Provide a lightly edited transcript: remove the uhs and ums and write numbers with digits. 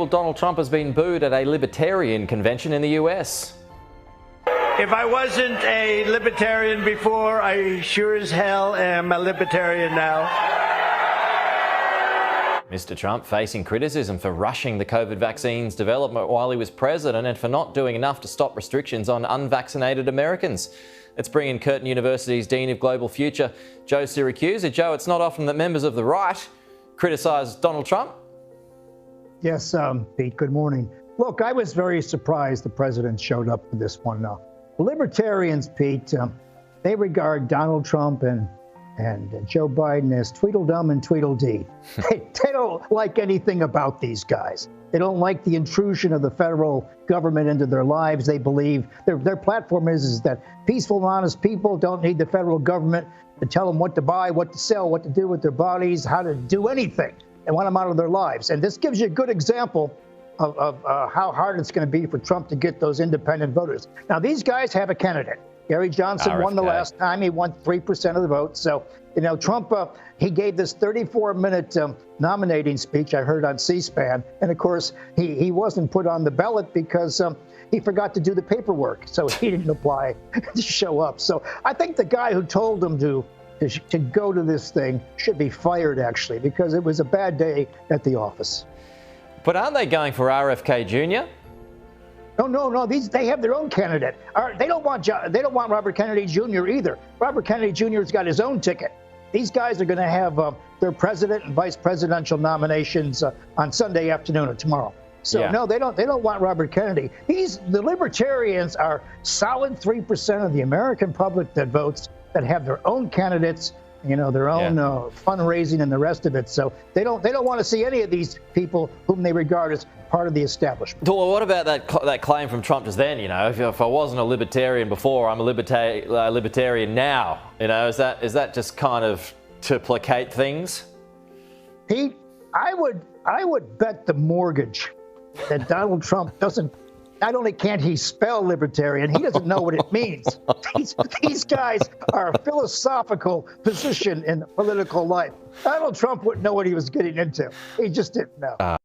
Donald Trump has been booed at a Libertarian convention in the US. If I wasn't a Libertarian before, I sure as hell am a Libertarian now. Mr. Trump facing criticism for rushing the COVID vaccine's development while he was president and for not doing enough to stop restrictions on unvaccinated Americans. Let's bring in Curtin University's Dean of Global Future, Joe Siracusa. Joe, it's not often that members of the right criticise Donald Trump. Yes, Pete, good morning. Look, I was very surprised the president showed up for this one. Libertarians, Pete, they regard Donald Trump and Joe Biden as Tweedledum and Tweedledee. They don't like anything about these guys. They don't like the intrusion of the federal government into their lives. They believe their platform is that peaceful and honest people don't need the federal government to tell them what to buy, what to sell, what to do with their bodies, how to do anything. They want them out of their lives. And this gives you a good example of how hard it's going to be for Trump to get those independent voters. Now, these guys have a candidate. Gary Johnson won the last time. He won 3% of the vote. So, Trump, he gave this 34-minute nominating speech I heard on C-SPAN. And, of course, he wasn't put on the ballot because he forgot to do the paperwork. So he didn't apply to show up. So I think the guy who told him to go to this thing should be fired, actually, because it was a bad day at the office. But aren't they going for RFK Jr.? No. They have their own candidate. They don't want Robert Kennedy Jr. either. Robert Kennedy Jr.'s got his own ticket. These guys are going to have their president and vice presidential nominations on Sunday afternoon or tomorrow. So no, they don't want Robert Kennedy. The Libertarians are solid 3% of the American public that votes that have their own candidates. Their own fundraising and the rest of it. So they don't want to see any of these people whom they regard as part of the establishment. Well, what about that claim from Trump just then? If I wasn't a libertarian before, I'm a libertarian now. Is that just kind of to placate things? Pete, I would bet the mortgage that Donald Trump doesn't. Not only can't he spell libertarian, he doesn't know what it means. These guys are a philosophical position in political life. Donald Trump wouldn't know what he was getting into. He just didn't know.